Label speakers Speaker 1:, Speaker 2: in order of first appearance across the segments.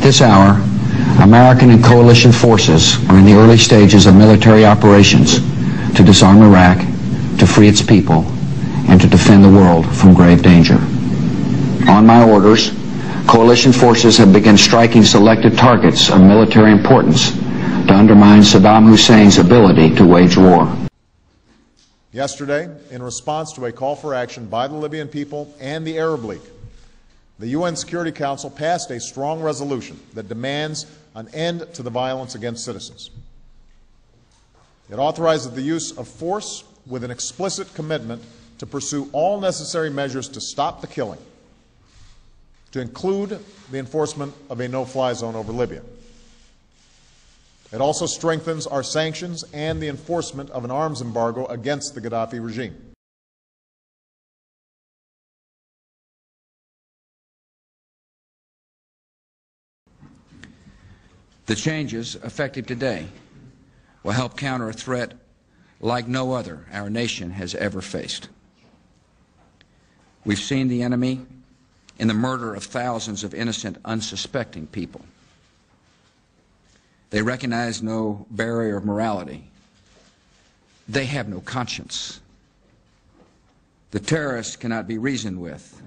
Speaker 1: At this hour, American and coalition forces are in the early stages of military operations to disarm Iraq, to free its people, and to defend the world from grave danger. On my orders, coalition forces have begun striking selected targets of military importance to undermine Saddam Hussein's ability to wage war.
Speaker 2: Yesterday, in response to a call for action by the Libyan people and the Arab League, the UN Security Council passed a strong resolution that demands an end to the violence against citizens. It authorizes the use of force with an explicit commitment to pursue all necessary measures to stop the killing, to include the enforcement of a no-fly zone over Libya. It also strengthens our sanctions and the enforcement of an arms embargo against the Gaddafi regime.
Speaker 1: The changes effective today will help counter a threat like no other our nation has ever faced. We've seen the enemy in the murder of thousands of innocent, unsuspecting people. They recognize no barrier of morality. They have no conscience. The terrorists cannot be reasoned with.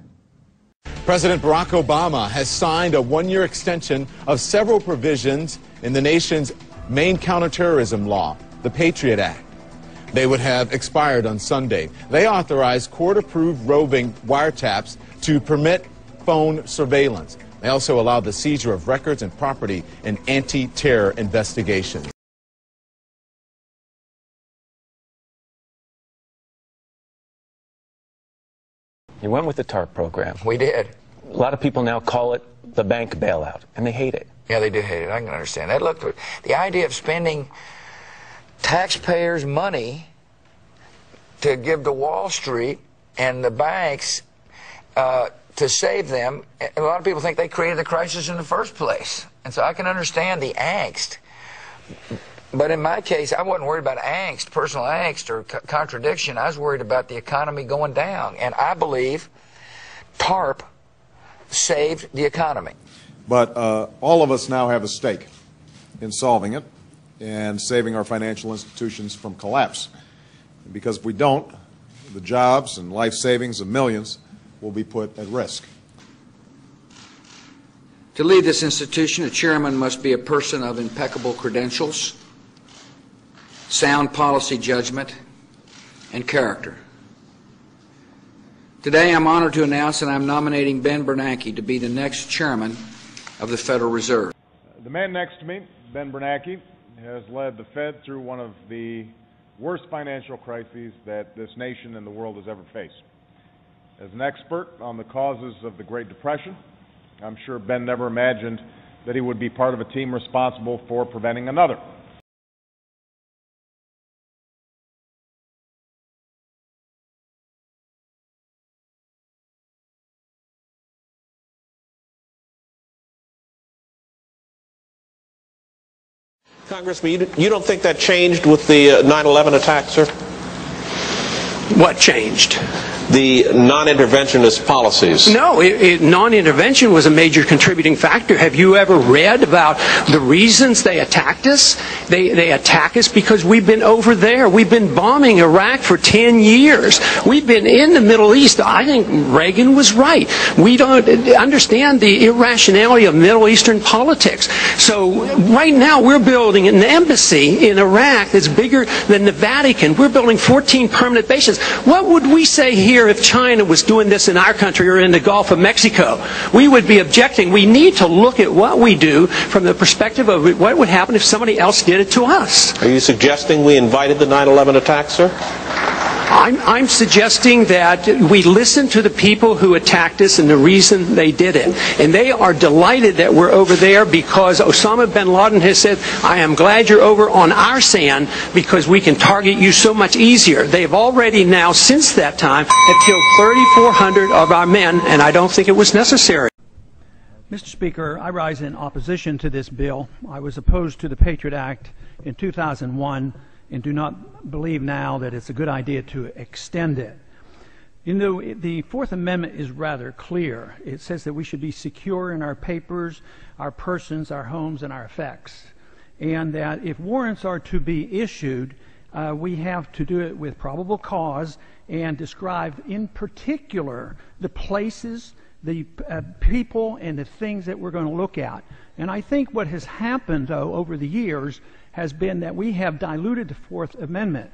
Speaker 3: President Barack Obama has signed a one-year extension of several provisions in the nation's main counterterrorism law, the Patriot Act. They would have expired on Sunday. They authorized court-approved roving wiretaps to permit phone surveillance. They also allowed the seizure of records and property in anti-terror investigations.
Speaker 4: You went with the TARP program.
Speaker 5: We did.
Speaker 4: A lot of people now call it the bank bailout, and they hate it.
Speaker 5: Yeah, they do hate it. I can understand that. Look, the idea of spending taxpayers' money to give to Wall Street and the banks to save them, a lot of people think they created the crisis in the first place. And so I can understand the angst. But in my case, I wasn't worried about angst, personal angst or contradiction. I was worried about the economy going down. And I believe TARP saved the economy.
Speaker 2: But all of us now have a stake in solving it and saving our financial institutions from collapse. Because if we don't, the jobs and life savings of millions will be put at risk.
Speaker 1: To lead this institution, a chairman must be a person of impeccable credentials, sound policy judgment, and character. Today, I'm honored to announce that I'm nominating Ben Bernanke to be the next chairman of the Federal Reserve.
Speaker 2: The man next to me, Ben Bernanke, has led the Fed through one of the worst financial crises that this nation and the world has ever faced. As an expert on the causes of the Great Depression, I'm sure Ben never imagined that he would be part of a team responsible for preventing another.
Speaker 6: Congressman, you don't think that changed with the 9/11 attack, sir?
Speaker 7: What changed?
Speaker 6: The non-interventionist policies.
Speaker 7: No, non-intervention was a major contributing factor. Have you ever read about the reasons they attacked us? They attack us because we've been over there. We've been bombing Iraq for 10 years. We've been in the Middle East. I think Reagan was right. We don't understand the irrationality of Middle Eastern politics. So right now we're building an embassy in Iraq that's bigger than the Vatican. We're building 14 permanent bases. What would we say here if China was doing this in our country or in the Gulf of Mexico? We would be objecting. We need to look at what we do from the perspective of what would happen if somebody else did it to us.
Speaker 6: Are you suggesting we invited the 9/11 attack, sir?
Speaker 7: I'm suggesting that we listen to the people who attacked us and the reason they did it. And they are delighted that we're over there because Osama bin Laden has said, I am glad you're over on our sand because we can target you so much easier. They've already now, since that time, have killed 3,400 of our men, and I don't think it was necessary.
Speaker 8: Mr. Speaker, I rise in opposition to this bill. I was opposed to the Patriot Act in 2001 and do not believe now that it's a good idea to extend it. You know, the Fourth Amendment is rather clear. It says that we should be secure in our papers, our persons, our homes, and our effects. And that if warrants are to be issued, we have to do it with probable cause and describe in particular the places, the people, and the things that we're going to look at. And I think what has happened, though, over the years has been that we have diluted the Fourth Amendment.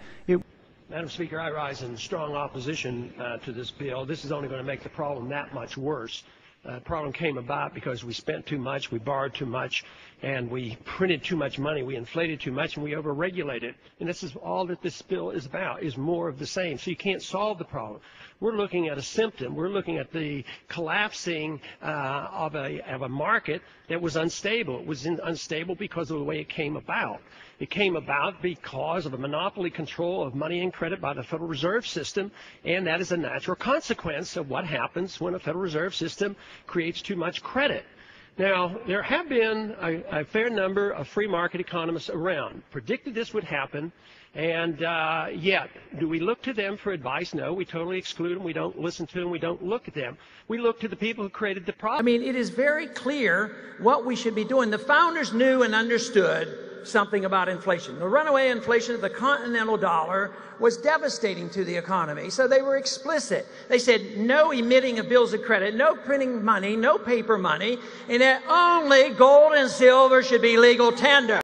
Speaker 7: Madam Speaker, I rise in strong opposition to this bill. This is only going to make the problem that much worse. The problem came about because we spent too much, we borrowed too much, and we printed too much money, we inflated too much, and we overregulated. And this is all that this bill is about, is more of the same. So you can't solve the problem. We're looking at a symptom. We're looking at the collapsing of a market that was unstable. It was unstable because of the way it came about. It came about because of a monopoly control of money and credit by the Federal Reserve System, and that is a natural consequence of what happens when a Federal Reserve System creates too much credit. Now, there have been a fair number of free market economists around, predicted this would happen, and yet, do we look to them for advice? No, we totally exclude them. We don't listen to them. We don't look at them. We look to the people who created the problem.
Speaker 9: I mean, it is very clear what we should be doing. The founders knew and understood something about inflation. The runaway inflation of the continental dollar was devastating to the economy, so they were explicit. They said no emitting of bills of credit, no printing money, no paper money, and that only gold and silver should be legal tender.